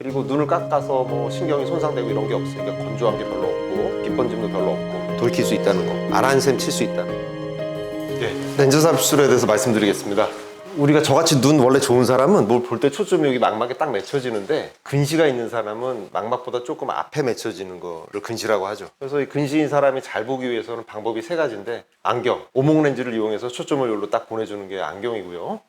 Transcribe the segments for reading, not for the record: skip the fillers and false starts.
그리고 눈을 깎아서 뭐 신경이 손상되고 이런 게 없으니까 건조한 게 별로 없고 빗번짐도 별로 없고 돌킬 수 있다는 거, 아란샘 칠 수 있다는 거. 렌즈 삽입술에 대해서 말씀드리겠습니다. 우리가 저같이 눈 원래 좋은 사람은 뭘 볼 때 초점이 여기 망막에 딱 맺혀지는데, 근시가 있는 사람은 망막보다 조금 앞에 맺혀지는 거를 근시라고 하죠. 그래서 이 근시인 사람이 잘 보기 위해서는 방법이 세 가지인데, 안경, 오목 렌즈를 이용해서 초점을 여기로 딱 보내주는 게 안경이고요.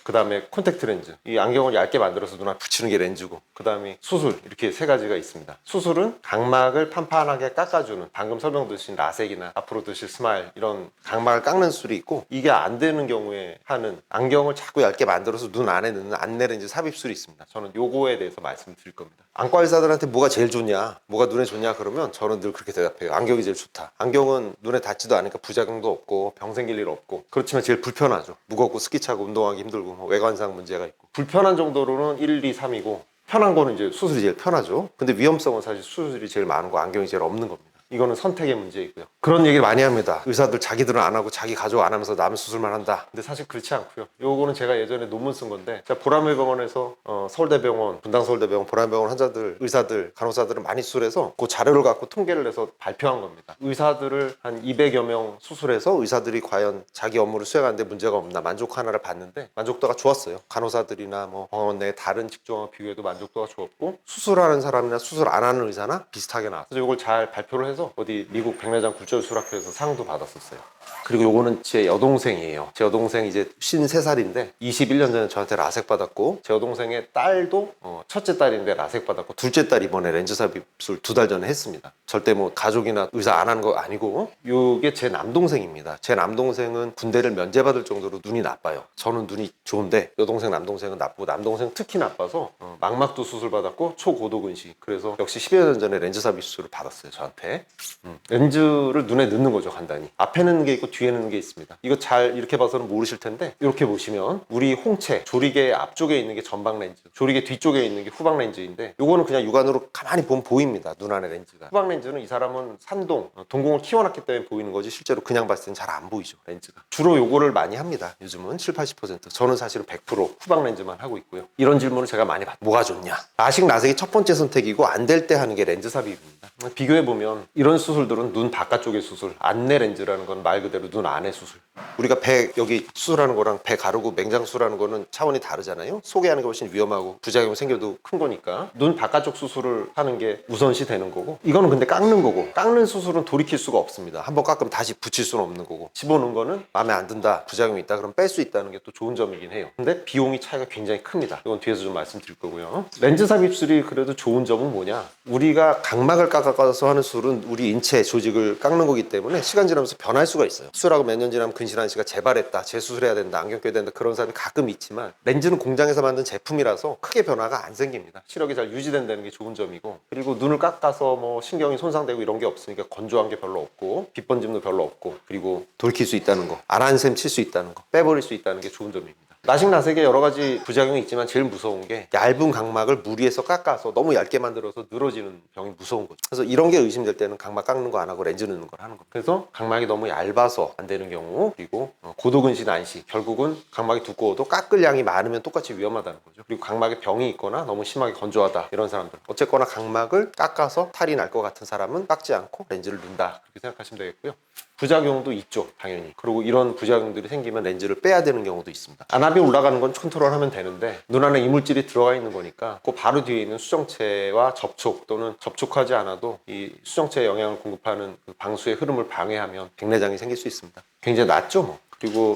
그 다음에 콘택트 렌즈, 이 안경을 얇게 만들어서 눈 앞에 붙이는 게 렌즈고, 그 다음에 수술, 이렇게 세 가지가 있습니다. 수술은 각막을 판판하게 깎아주는, 방금 설명드린 라섹이나 앞으로 드실 스마일, 이런 각막을 깎는 수술이 있고, 이게 안 되는 경우에 하는 안경을 자꾸 얇게 만들어서 눈 안에 넣는 안내 렌즈 삽입술이 있습니다. 저는 요거에 대해서 말씀드릴 겁니다. 안과 의사들한테 뭐가 제일 좋냐, 뭐가 눈에 좋냐 그러면 저는 늘 그렇게 대답해요. 안경이 제일 좋다. 안경은 눈에 닿지도 않으니까 부작용도 없고 병 생길 일 없고, 그렇지만 제일 불편하죠. 무겁고 스키 차고 운동하기 힘들고 뭐 외관상 문제가 있고. 불편한 정도로는 1, 2, 3이고 편한 거는 이제 수술이 제일 편하죠. 근데 위험성은 사실 수술이 제일 많은 거, 안경이 제일 없는 겁니다. 이거는 선택의 문제이고요. 그런 얘기를 많이 합니다. 의사들 자기들은 안 하고 자기 가족 안 하면서 남의 수술만 한다. 근데 사실 그렇지 않고요. 요거는 제가 예전에 논문 쓴 건데, 제가 보라매병원에서 서울대병원, 분당서울대병원, 보라매병원 환자들, 의사들, 간호사들을 많이 수술해서 그 자료를 갖고 통계를 내서 발표한 겁니다. 의사들을 한 200여 명 수술해서 의사들이 과연 자기 업무를 수행하는데 문제가 없나 만족하나를 봤는데, 만족도가 좋았어요. 간호사들이나 뭐 병원 내 다른 직종과 비교해도 만족도가 좋았고, 수술하는 사람이나 수술 안 하는 의사나 비슷하게 나왔어요. 그래서 이걸 잘 발표를 해서 어디 미국 백내장 굴절 수락회에서 상도 받았었어요. 그리고 요거는 제 여동생이에요. 제 여동생 이제 53살인데 21년 전에 저한테 라섹 받았고, 제 여동생의 딸도 첫째 딸인데 라섹 받았고, 둘째 딸 이번에 렌즈 삽입술 2달 전에 했습니다. 절대 뭐 가족이나 의사 안 하는 거 아니고, 요게 제 남동생입니다. 제 남동생은 군대를 면제받을 정도로 눈이 나빠요. 저는 눈이 좋은데 여동생 남동생은 나쁘고, 남동생 특히 나빠서 망막도 수술 받았고 초고도 근시, 그래서 역시 10여 년 전에 렌즈 삽입술을 받았어요 저한테. 렌즈를 눈에 넣는 거죠, 간단히. 앞에 넣는 게 있고 뒤에 넣는 게 있습니다. 이거 잘 이렇게 봐서는 모르실 텐데, 이렇게 보시면 우리 홍채, 조리개 앞쪽에 있는 게 전방 렌즈, 조리개 뒤쪽에 있는 게 후방 렌즈인데, 요거는 그냥 육안으로 가만히 보면 보입니다, 눈 안에 렌즈가. 후방 렌즈는 이 사람은 산동, 동공을 키워놨기 때문에 보이는 거지, 실제로 그냥 봤을 땐 잘 안 보이죠, 렌즈가. 주로 요거를 많이 합니다, 요즘은 70-80%. 저는 사실은 100% 후방 렌즈만 하고 있고요. 이런 질문을 제가 많이 받아요. 뭐가 좋냐? 라식, 라섹이 첫 번째 선택이고, 안 될 때 하는 게 렌즈 삽입입니다. 비교해보면 이런 수술들은 눈 바깥쪽의 수술, 안내 렌즈라는 건 말 그대로 눈 안의 수술. 우리가 배 여기 수술하는 거랑 배 가르고 맹장 수술하는 거는 차원이 다르잖아요. 속에 하는 게 훨씬 위험하고 부작용 생겨도 큰 거니까 눈 바깥쪽 수술을 하는 게 우선시 되는 거고, 이거는 근데 깎는 거고, 깎는 수술은 돌이킬 수가 없습니다. 한번 깎으면 다시 붙일 수는 없는 거고, 집어넣은 거는 마음에 안 든다, 부작용이 있다 그럼 뺄 수 있다는 게 또 좋은 점이긴 해요. 근데 비용이 차이가 굉장히 큽니다. 이건 뒤에서 좀 말씀드릴 거고요. 렌즈 삽입술이 그래도 좋은 점은 뭐냐, 우리가 각막을 깎아서 하는 수술은 우리 인체 조직을 깎는 거기 때문에 시간 지나면서 변할 수가 있어요. 수술하고 몇 년 지나면 근시란 씨가 재발했다, 재수술해야 된다, 안경 껴야 된다, 그런 사람이 가끔 있지만, 렌즈는 공장에서 만든 제품이라서 크게 변화가 안 생깁니다. 시력이 잘 유지된다는 게 좋은 점이고, 그리고 눈을 깎아서 뭐 신경이 손상되고 이런 게 없으니까 건조한 게 별로 없고 빗번짐도 별로 없고, 그리고 돌킬 수 있다는 거, 아란샘 칠 수 있다는 거, 빼버릴 수 있다는 게 좋은 점입니다. 라식, 라섹에 여러 가지 부작용이 있지만 제일 무서운 게 얇은 각막을 무리해서 깎아서 너무 얇게 만들어서 늘어지는 병이 무서운 거죠. 그래서 이런 게 의심될 때는 각막 깎는 거 안 하고 렌즈 넣는 걸 하는 거예요. 그래서 각막이 너무 얇아서 안 되는 경우, 그리고 고도근시 난시, 결국은 각막이 두꺼워도 깎을 양이 많으면 똑같이 위험하다는 거죠. 그리고 각막에 병이 있거나 너무 심하게 건조하다, 이런 사람들, 어쨌거나 각막을 깎아서 탈이 날 것 같은 사람은 깎지 않고 렌즈를 넣는다, 그렇게 생각하시면 되겠고요. 부작용도 있죠, 당연히. 그리고 이런 부작용들이 생기면 렌즈를 빼야 되는 경우도 있습니다. 안압이 올라가는 건 컨트롤하면 되는데, 눈 안에 이물질이 들어가 있는 거니까 그 바로 뒤에 있는 수정체와 접촉, 또는 접촉하지 않아도 이 수정체에 영향을 공급하는 그 방수의 흐름을 방해하면 백내장이 생길 수 있습니다. 굉장히 낮죠, 뭐. 그리고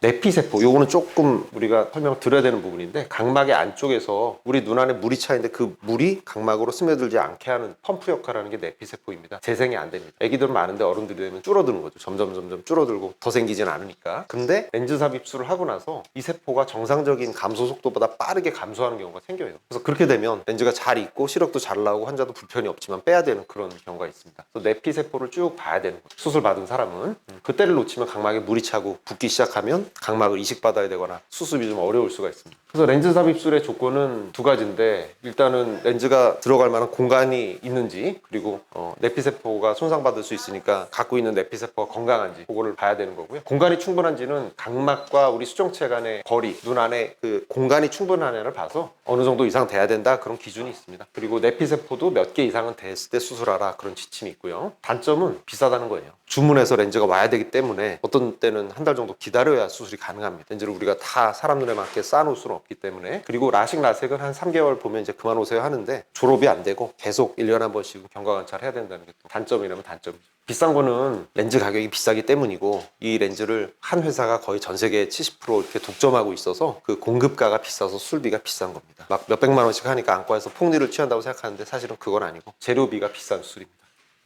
내피세포, 요거는 조금 우리가 설명을 드려야 되는 부분인데, 각막의 안쪽에서 우리 눈 안에 물이 차 있는데 그 물이 각막으로 스며들지 않게 하는 펌프 역할을 하는 게 내피세포입니다. 재생이 안 됩니다. 애기들은 많은데 어른들이 되면 줄어드는 거죠. 점점 줄어들고 더 생기지는 않으니까. 근데 렌즈 삽입술을 하고 나서 이 세포가 정상적인 감소 속도보다 빠르게 감소하는 경우가 생겨요. 그래서 그렇게 되면 렌즈가 잘 있고 시력도 잘 나오고 환자도 불편이 없지만 빼야 되는 그런 경우가 있습니다. 그래서 내피세포를 쭉 봐야 되는 거죠, 수술 받은 사람은. 그때를 놓치면 각막에 물이 차고 정도 붓기 시작하면 각막을 이식받아야 되거나 수습이 좀 어려울 수가 있습니다. 그래서 렌즈 삽입술의 조건은 두 가지인데, 일단은 렌즈가 들어갈 만한 공간이 있는지, 그리고 내피세포가 손상받을 수 있으니까 갖고 있는 내피세포가 건강한지 그거를 봐야 되는 거고요. 공간이 충분한지는 각막과 우리 수정체 간의 거리, 눈 안에 그 공간이 충분하냐를 봐서 어느 정도 이상 돼야 된다, 그런 기준이 있습니다. 그리고 내피세포도 몇 개 이상은 됐을 때 수술하라, 그런 지침이 있고요. 단점은 비싸다는 거예요. 주문해서 렌즈가 와야 되기 때문에 어떤 때는 한 달 정도 기다려야 수술이 가능합니다. 렌즈를 우리가 다 사람 눈에 맞게 쌓아놓을 수는 없기 때문에. 그리고 라식 라섹은 한 3개월 보면 이제 그만 오세요 하는데, 졸업이 안 되고 계속 1년에 한 번씩 경과관찰 해야 된다는 게 또 단점이라면 단점이죠. 비싼 거는 렌즈 가격이 비싸기 때문이고, 이 렌즈를 한 회사가 거의 전 세계 70% 이렇게 독점하고 있어서 그 공급가가 비싸서 수술비가 비싼 겁니다. 막 몇백만 원씩 하니까 안과에서 폭리를 취한다고 생각하는데, 사실은 그건 아니고 재료비가 비싼 수술입니다.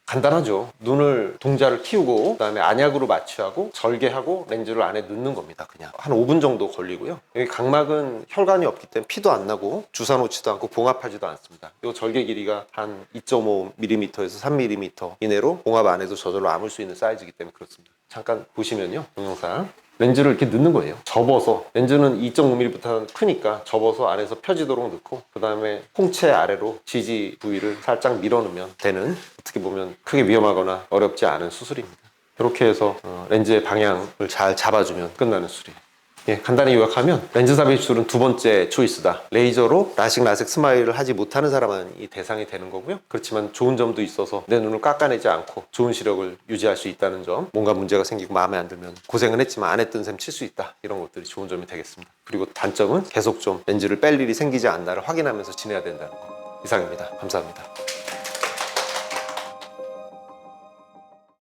간단하죠. 눈을 동자를 키우고 그다음에 안약으로 마취하고 절개하고 렌즈를 안에 넣는 겁니다. 그냥 한 5분 정도 걸리고요. 여기 각막은 혈관이 없기 때문에 피도 안 나고 주사 놓지도 않고 봉합하지도 않습니다. 이 절개 길이가 한 2.5mm에서 3mm 이내로 봉합 안에도 저절로 아물 수 있는 사이즈이기 때문에 그렇습니다. 잠깐 보시면요, 동영상. 렌즈를 이렇게 넣는 거예요. 접어서, 렌즈는 2.5mm부터 크니까 접어서 안에서 펴지도록 넣고, 그 다음에 홍채 아래로 지지 부위를 살짝 밀어넣으면 되는, 어떻게 보면 크게 위험하거나 어렵지 않은 수술입니다. 이렇게 해서 렌즈의 방향을 잘 잡아주면 끝나는 수술이에요. 예, 간단히 요약하면 렌즈 삽입술은 두 번째 초이스다. 레이저로 라식 라섹 스마일을 하지 못하는 사람은 이 대상이 되는 거고요. 그렇지만 좋은 점도 있어서 내 눈을 깎아내지 않고 좋은 시력을 유지할 수 있다는 점, 뭔가 문제가 생기고 마음에 안 들면 고생은 했지만 안 했던 셈 칠 수 있다, 이런 것들이 좋은 점이 되겠습니다. 그리고 단점은 계속 좀 렌즈를 뺄 일이 생기지 않나를 확인하면서 지내야 된다는 거. 이상입니다. 감사합니다.